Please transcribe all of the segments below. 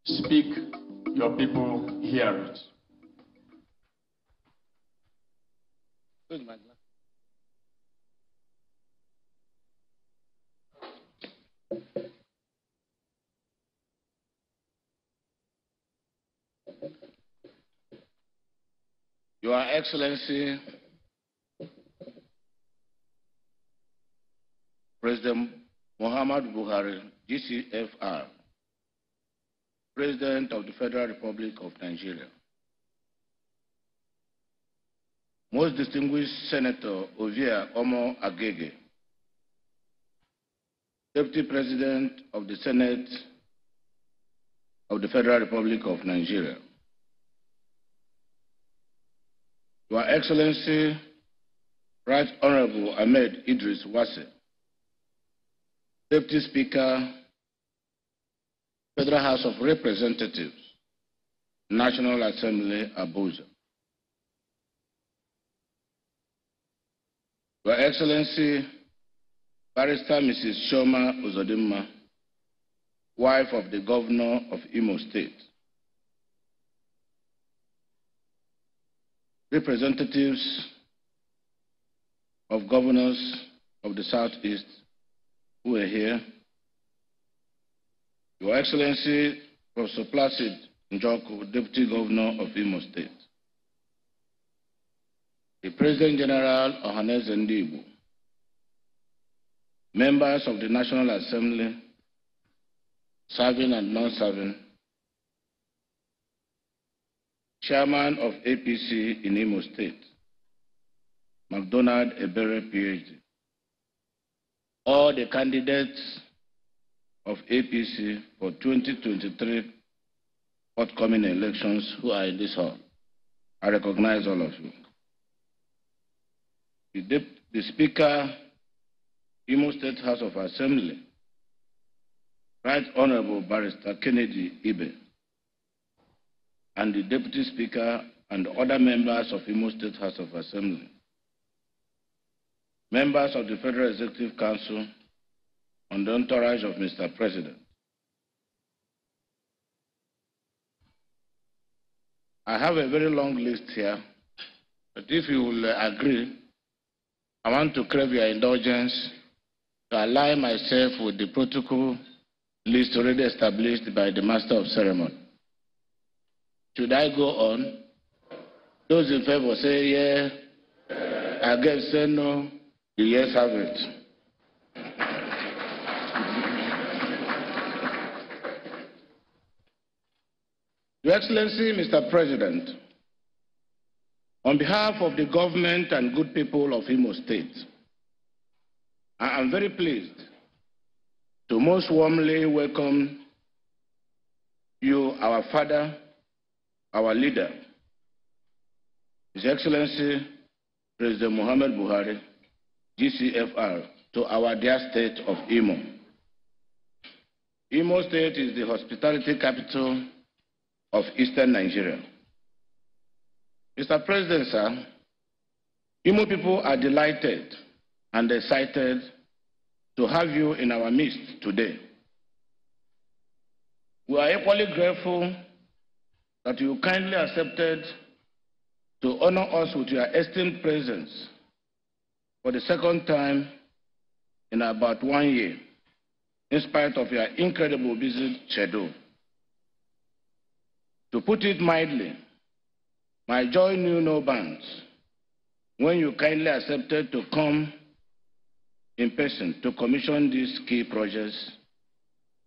Speak, your people hear it. Your Excellency, President Muhammad Buhari, GCFR, President of the Federal Republic of Nigeria, Most Distinguished Senator Ovia Omo Agege, Deputy President of the Senate of the Federal Republic of Nigeria, Your Excellency, Right Honorable Ahmed Idris Wase, Deputy Speaker, Federal House of Representatives, National Assembly, Abuja. Your Excellency, Barrister Mrs. Shoma Uzodimma, wife of the Governor of Imo State. Representatives of governors of the Southeast who are here, Your Excellency, Professor Placid Njoko, Deputy Governor of Imo State, the President General Ohaneze Ndigbo, members of the National Assembly, serving and non-serving, Chairman of APC in Imo State, McDonald Ebere, PhD, all the candidates of APC for 2023 forthcoming elections who are in this hall. I recognize all of you. The Speaker, Imo State House of Assembly, Right Honorable Barrister Kennedy Ibe, and the Deputy Speaker and other members of Imo State House of Assembly, members of the Federal Executive Council, and the entourage of Mr. President. I have a very long list here, but if you will agree, I want to crave your indulgence to align myself with the protocol list already established by the Master of Ceremony. Should I go on? Those in favor say yeah. Against say no. The yes have it. Your Excellency, Mr. President, on behalf of the government and good people of Imo State, I am very pleased to most warmly welcome you, our father, our leader, His Excellency President Muhammad Buhari, GCFR, to our dear state of Imo. Imo State is the hospitality capital of Eastern Nigeria. Mr. President, sir, Imo people are delighted and excited to have you in our midst today. We are equally grateful that you kindly accepted to honor us with your esteemed presence for the second time in about 1 year, in spite of your incredible busy schedule. To put it mildly, my joy knew no bounds when you kindly accepted to come in person to commission these key projects,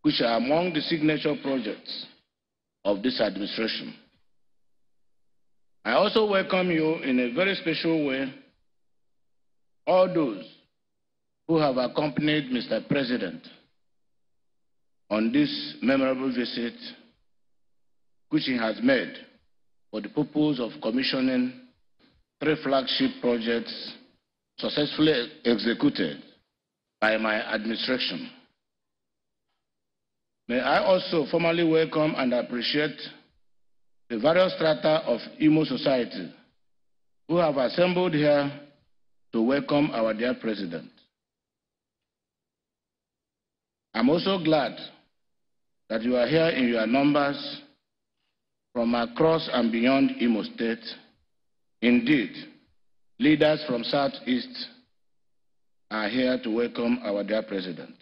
which are among the signature projects of this administration. I also welcome you in a very special way, all those who have accompanied Mr. President on this memorable visit, which he has made for the purpose of commissioning 3 flagship projects successfully executed by my administration. May I also formally welcome and appreciate the various strata of Imo society who have assembled here to welcome our dear President. I'm also glad that you are here in your numbers from across and beyond Imo State. Indeed, leaders from Southeast are here to welcome our dear President.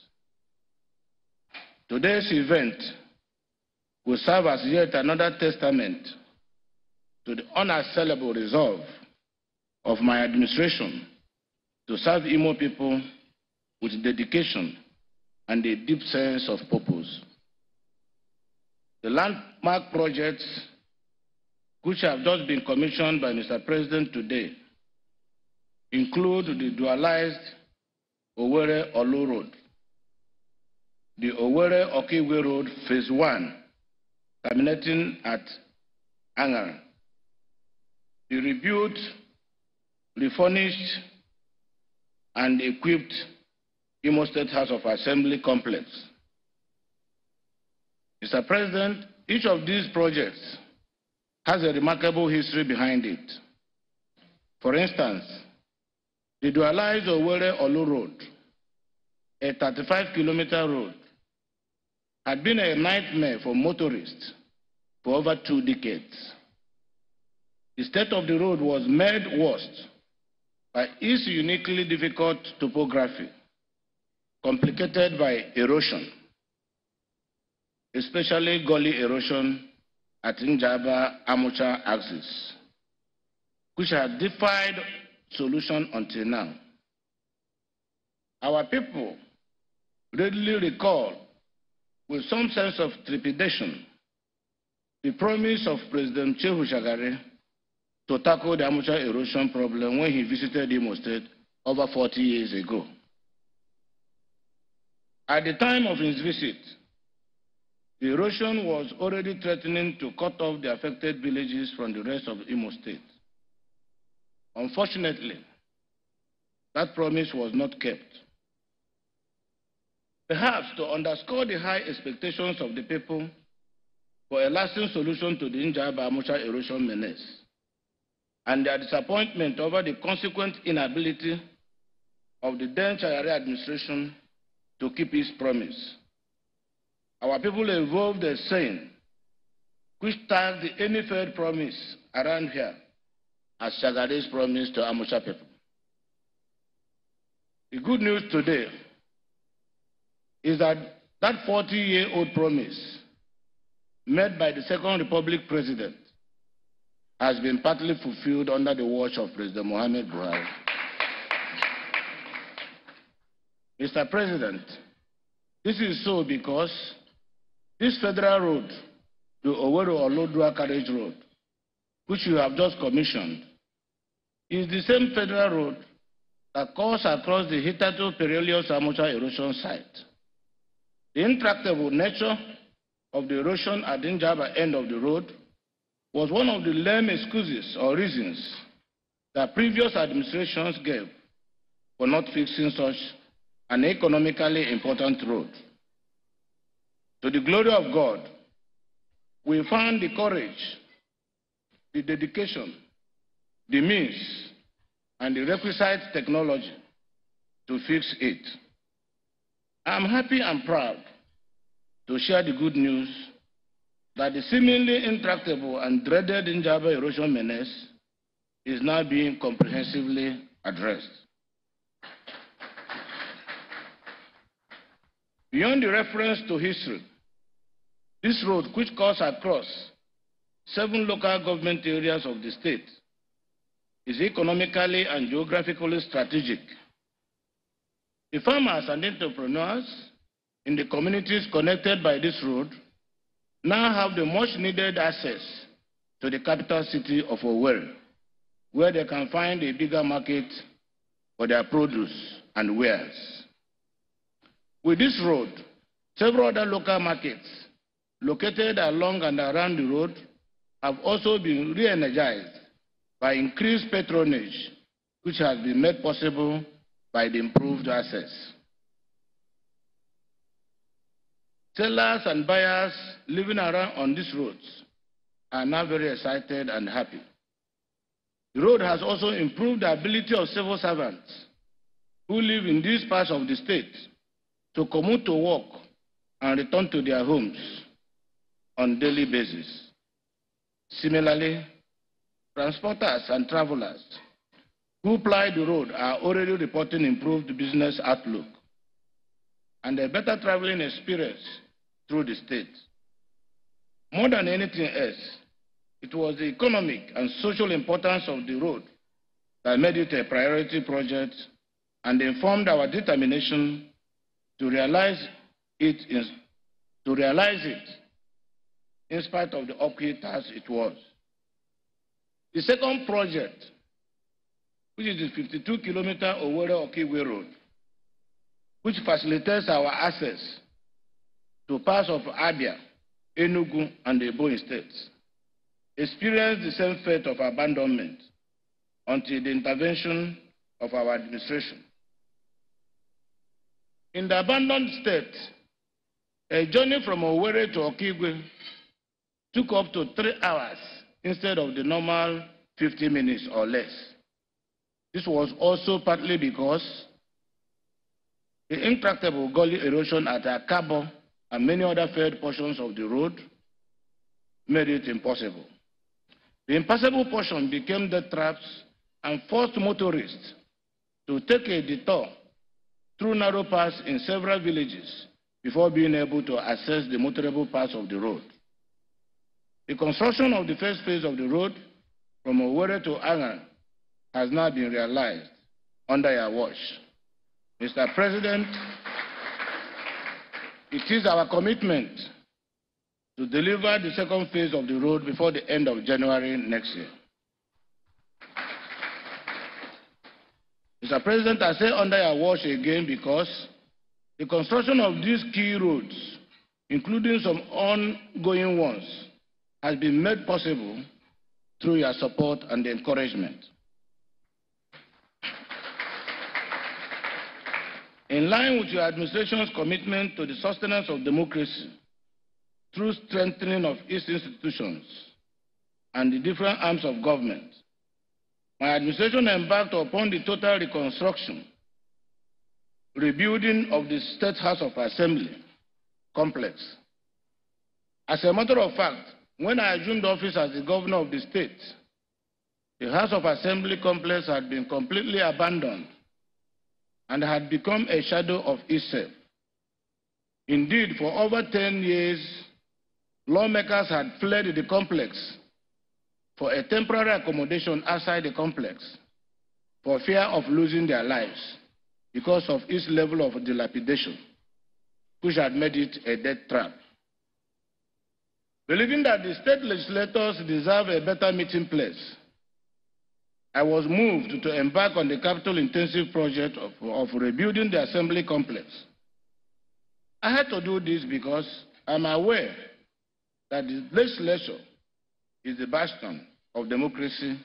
Today's event will serve as yet another testament to the unassailable resolve of my administration to serve Imo people with dedication and a deep sense of purpose. The landmark projects which have just been commissioned by Mr. President today include the dualized Owerri-Olu Road, the Owerri-Okigwe Road Phase 1, terminating at Angara, the rebuilt, refurnished, and equipped Imo State House of Assembly complex. Mr. President, each of these projects has a remarkable history behind it. For instance, the dualized Owerri-Olu Road, a 35-kilometer road, had been a nightmare for motorists for over 2 decades. The state of the road was made worse by its uniquely difficult topography, complicated by erosion, especially gully erosion at Njaba-Amucha axis, which has defied solution until now. Our people readily recall with some sense of trepidation the promise of President Shehu Shagari to tackle the Amucha erosion problem when he visited Imo State over 40 years ago. At the time of his visit, the erosion was already threatening to cut off the affected villages from the rest of Imo State. Unfortunately, that promise was not kept. Perhaps to underscore the high expectations of the people for a lasting solution to the Njaba-Amucha erosion menace, and their disappointment over the consequent inability of the then Shagari administration to keep its promise, our people evolved a saying which tagged any failed promise around here as Shagari's promise to Amucha people. The good news today is that that 40-year-old promise made by the Second Republic President has been partly fulfilled under the watch of President Muhammad Buhari. Mr. President, this is so because this federal road, the Owerri-Olu Carriage Road, which you have just commissioned, is the same federal road that cuts across the hitherto perilous Amucha erosion site. The intractable nature of the erosion at the Njaba end of the road was one of the lame excuses or reasons that previous administrations gave for not fixing such an economically important road. To the glory of God, we found the courage, the dedication, the means, and the requisite technology to fix it. I am happy and proud to share the good news that the seemingly intractable and dreaded Njaba erosion menace is now being comprehensively addressed. Beyond the reference to history, this road, which cuts across 7 local government areas of the state, is economically and geographically strategic. The farmers and entrepreneurs in the communities connected by this road now have the much needed access to the capital city of Owerri, where they can find a bigger market for their produce and wares. With this road, several other local markets located along and around the road have also been re-energized by increased patronage, which has been made possible by the improved access. Sellers and buyers living around on these roads are now very excited and happy. The road has also improved the ability of civil servants who live in these parts of the state to commute to work and return to their homes on a daily basis. Similarly, transporters and travelers who ply the road are already reporting improved business outlook and a better traveling experience through the state. More than anything else, it was the economic and social importance of the road that made it a priority project and informed our determination to realize it in spite of the uphill task it was. The second project, which is the 52-kilometer Owerri-Okigwe Road, which facilitates our access to parts of Abia, Enugu, and the Ebonyi states, experienced the same fate of abandonment until the intervention of our administration. In the abandoned state, a journey from Owerri to Okigwe took up to 3 hours instead of the normal 50 minutes or less. This was also partly because the intractable gully erosion at Akabo and many other failed portions of the road made it impossible. The impassable portion became death traps and forced motorists to take a detour through narrow paths in several villages before being able to access the motorable parts of the road. The construction of the first phase of the road from Owerri to Angan has now been realized under your watch. Mr. President, it is our commitment to deliver the second phase of the road before the end of January next year. Mr. President, I say under your watch again because the construction of these key roads, including some ongoing ones, has been made possible through your support and encouragement. In line with your administration's commitment to the sustenance of democracy through strengthening of its institutions and the different arms of government, my administration embarked upon the total reconstruction, rebuilding of the State House of Assembly complex. As a matter of fact, when I assumed office as the governor of the state, the House of Assembly complex had been completely abandoned and had become a shadow of itself. Indeed, for over 10 years, lawmakers had fled the complex for a temporary accommodation outside the complex for fear of losing their lives because of its level of dilapidation, which had made it a death trap. Believing that the state legislators deserve a better meeting place, I was moved to embark on the capital-intensive project of rebuilding the assembly complex. I had to do this because I'm aware that the legislature is the bastion of democracy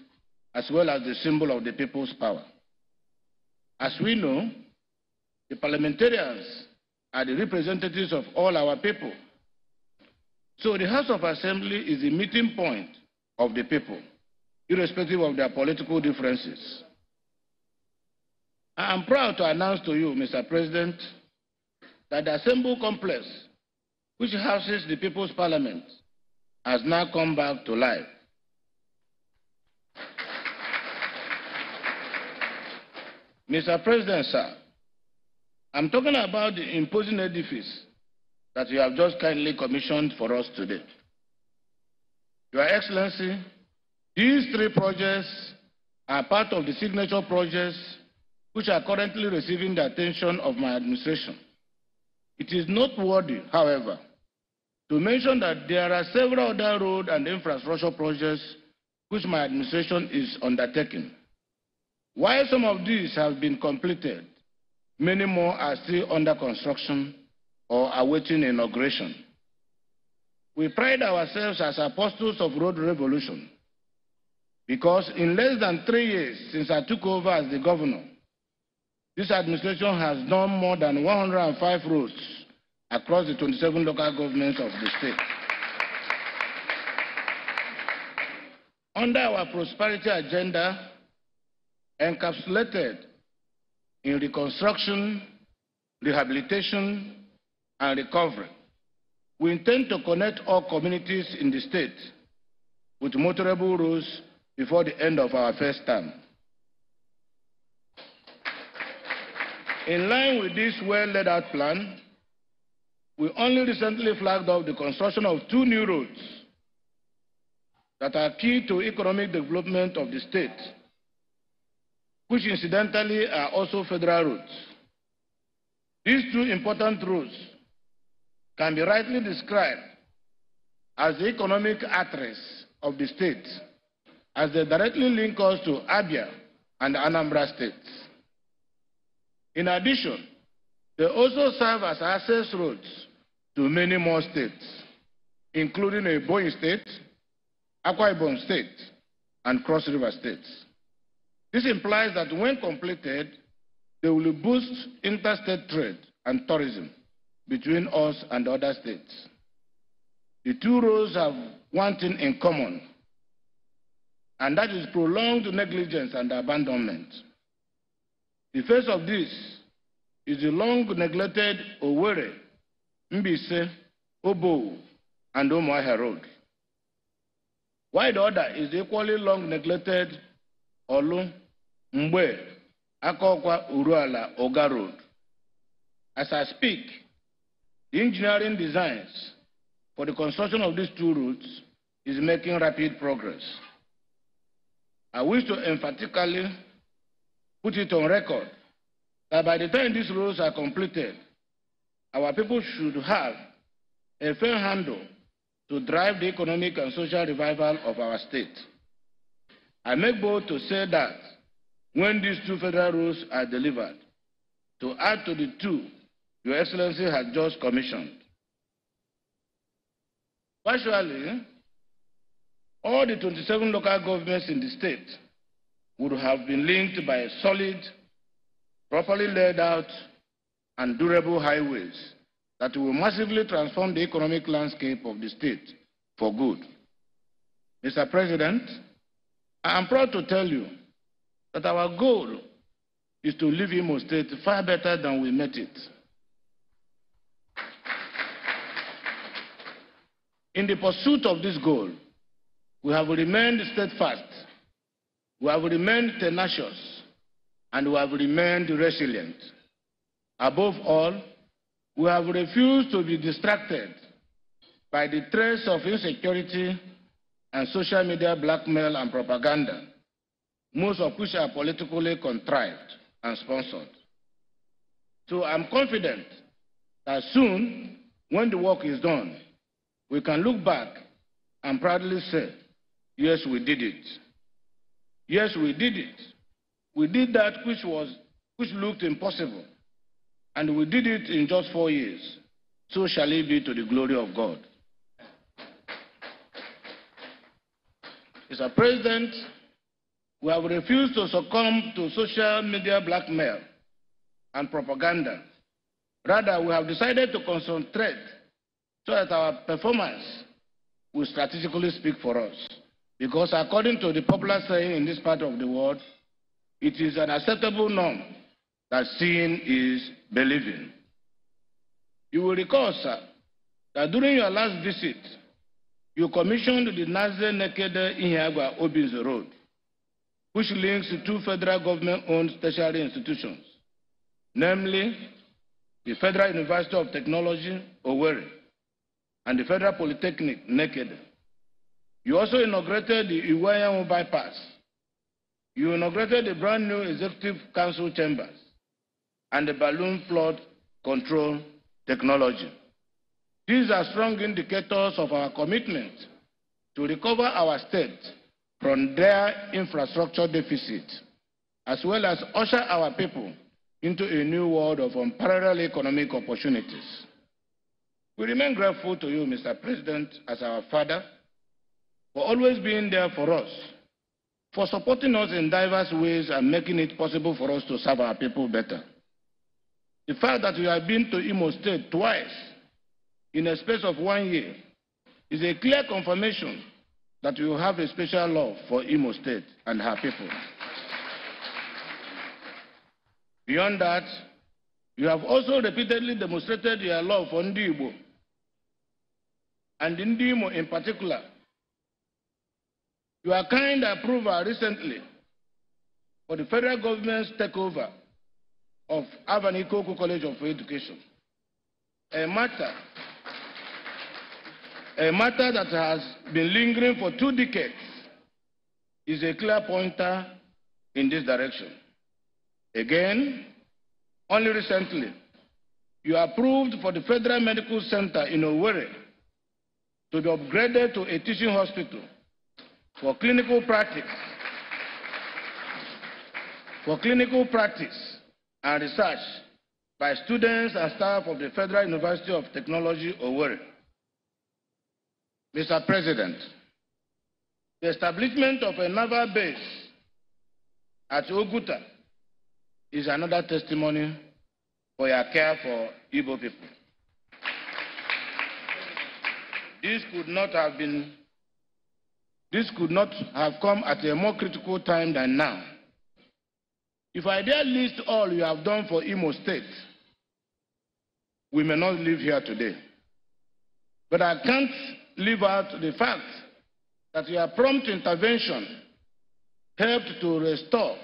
as well as the symbol of the people's power. As we know, the parliamentarians are the representatives of all our people. So the House of Assembly is the meeting point of the people, irrespective of their political differences. I am proud to announce to you, Mr. President, that the Assembly Complex, which houses the People's Parliament, has now come back to life. Mr. President, sir, I'm talking about the imposing edifice that you have just kindly commissioned for us today. Your Excellency, these 3 projects are part of the signature projects which are currently receiving the attention of my administration. It is noteworthy, however, to mention that there are several other road and infrastructure projects which my administration is undertaking. While some of these have been completed, many more are still under construction or awaiting inauguration. We pride ourselves as apostles of road revolution because in less than 3 years since I took over as the governor, this administration has done more than 105 roads across the 27 local governments of the state. Under our prosperity agenda, encapsulated in reconstruction, rehabilitation, and recovery, we intend to connect all communities in the state with motorable roads before the end of our first term. In line with this well-laid-out plan, we only recently flagged off the construction of 2 new roads that are key to economic development of the state, which incidentally are also federal roads. These 2 important roads can be rightly described as the economic arteries of the state, as they directly link us to Abia and Anambra states. In addition, they also serve as access roads to many more states, including Ebonyi State, Akwa Ibom State, and Cross River states. This implies that when completed, they will boost interstate trade and tourism between us and other states. The 2 roads have one thing in common, and that is prolonged negligence and abandonment. The first of this is the long-neglected Owerri, Mbise, Obo, and Umuahia Road, while the other is the equally long-neglected Olu, Mgbe, Akokwa, Uruala, Oga Road. As I speak, the engineering designs for the construction of these 2 routes is making rapid progress. I wish to emphatically put it on record that by the time these roads are completed, our people should have a fair handle to drive the economic and social revival of our state. I make bold to say that when these 2 federal roads are delivered, to add to the 2 Your Excellency has just commissioned, virtually all the 27 local governments in the state would have been linked by a solid, properly laid out, and durable highways that will massively transform the economic landscape of the state for good. Mr. President, I am proud to tell you that our goal is to leave Imo State far better than we met it. In the pursuit of this goal, we have remained steadfast, we have remained tenacious, and we have remained resilient. Above all, we have refused to be distracted by the threats of insecurity and social media blackmail and propaganda, most of which are politically contrived and sponsored. So I'm confident that soon, when the work is done, we can look back and proudly say, yes, we did it. Yes, we did it. We did that which looked impossible, and we did it in just 4 years. So shall it be to the glory of God. Mr. President, we have refused to succumb to social media blackmail and propaganda. Rather, we have decided to concentrate so that our performance will strategically speak for us. Because according to the popular saying in this part of the world, it is an acceptable norm that seeing is believing. You will recall, sir, that during your last visit, you commissioned the Naze Nekede Ihiagwa Obinze Road, which links 2 federal government-owned tertiary institutions, namely the Federal University of Technology, Owerri, and the Federal Polytechnic, Nekede. You also inaugurated the Iwayamu bypass. You inaugurated the brand new Executive Council chambers and the balloon flood control technology. These are strong indicators of our commitment to recover our state from their infrastructure deficit, as well as usher our people into a new world of unparalleled economic opportunities. We remain grateful to you, Mr. President, as our father, for always being there for us, for supporting us in diverse ways and making it possible for us to serve our people better. The fact that you have been to Imo State twice in a space of 1 year is a clear confirmation that you have a special love for Imo State and her people. Beyond that, you have also repeatedly demonstrated your love for Ndi Igbo. and Uzodimma in particular, your kind approval recently for the federal government's takeover of Abanikoku College of Education, a matter that has been lingering for 2 decades, is a clear pointer in this direction. Again, only recently, you approved for the Federal Medical Center in Owerri to be upgraded to a teaching hospital for clinical practice and research by students and staff of the Federal University of Technology, Owerri. Mr. President, the establishment of a naval base at Oguta is another testimony for your care for Igbo people. This could not have come at a more critical time than now. If I dare list all you have done for Imo State, we may not live here today. But I can't leave out the fact that your prompt intervention helped to restore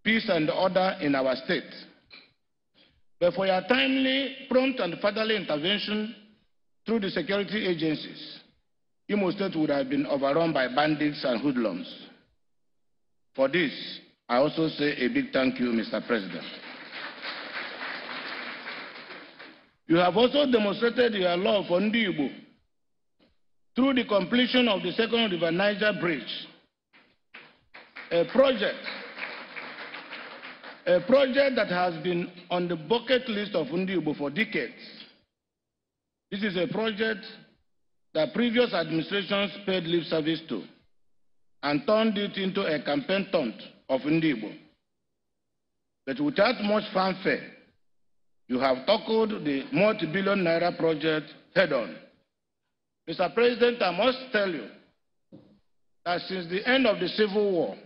peace and order in our state. But for your timely, prompt, and fatherly intervention through the security agencies, Imo State would have been overrun by bandits and hoodlums. For this, I also say a big thank you, Mr. President. You have also demonstrated your love for Ndi Igbo through the completion of the Second River Niger Bridge, a project that has been on the bucket list of Ndi Igbo for decades. This is a project that previous administrations paid lip service to and turned it into a campaign taunt of Ndi Igbo. But without much fanfare, you have tackled the multi-billion naira project head-on. Mr. President, I must tell you that since the end of the Civil War,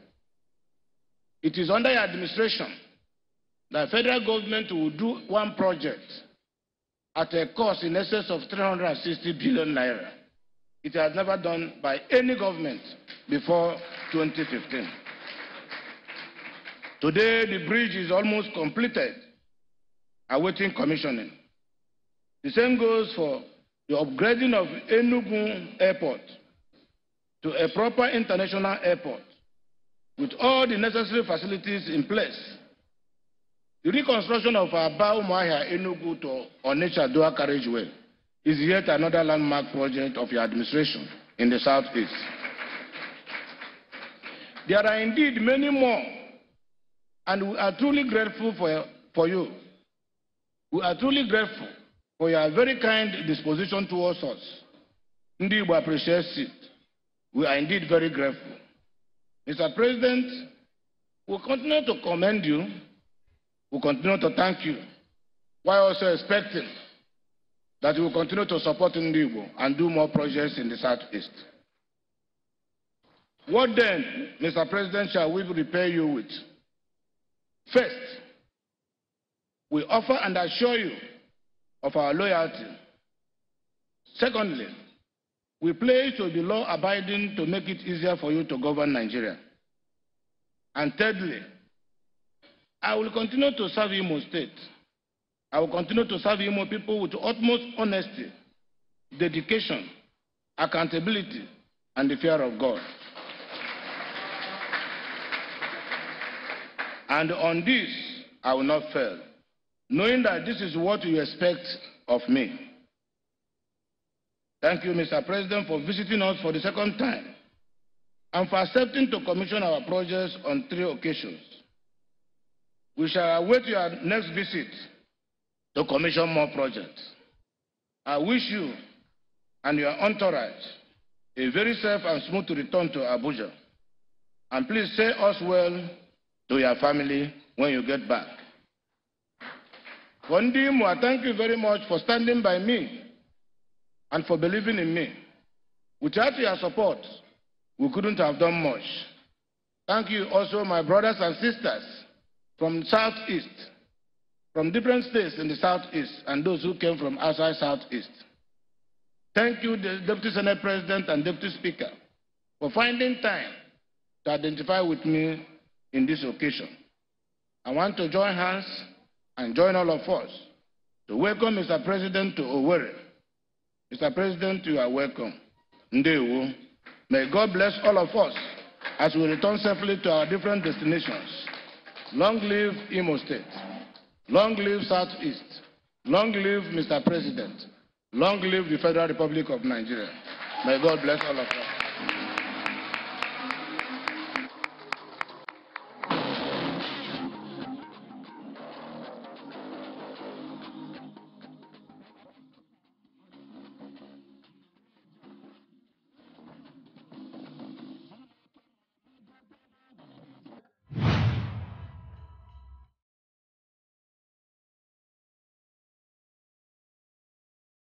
it is under your administration that the federal government will do one project at a cost in excess of 360 billion naira. It has never done by any government before 2015. Today, the bridge is almost completed, awaiting commissioning. The same goes for the upgrading of Enugu Airport to a proper international airport with all the necessary facilities in place. The reconstruction of Aba-Umuahia Enugu to Onitsha Dual Carriageway is yet another landmark project of your administration in the Southeast. There are indeed many more, and we are truly grateful for you. We are truly grateful for your very kind disposition towards us. Ndi Igbo appreciates it. We are indeed very grateful. Mr. President, we continue to commend you. We continue to thank you, while also expecting that you will continue to support Ndi Igbo and do more projects in the Southeast. What then, Mr. President, shall we repay you with? First, we offer and assure you of our loyalty. Secondly, we pledge to be law-abiding to make it easier for you to govern Nigeria. And thirdly, I will continue to serve Imo State. I will continue to serve Imo people with utmost honesty, dedication, accountability, and the fear of God. And on this, I will not fail, knowing that this is what you expect of me. Thank you, Mr. President, for visiting us for the second time and for accepting to commission our projects on 3 occasions. We shall await your next visit to commission more projects. I wish you and your entourage a very safe and smooth return to Abuja. And please say us well to your family when you get back. Uzodimma, thank you very much for standing by me and for believing in me. Without your support, we couldn't have done much. Thank you also, my brothers and sisters from the Southeast, from different states in the Southeast, and those who came from outside Southeast. Thank you, the Deputy Senate President and Deputy Speaker, for finding time to identify with me in this occasion. I want to join hands and join all of us to welcome Mr. President to Owerri. Mr. President, you are welcome. Ndewo. May God bless all of us as we return safely to our different destinations. Long live Imo State. Long live Southeast. Long live Mr. President. Long live the Federal Republic of Nigeria. May God bless all of us.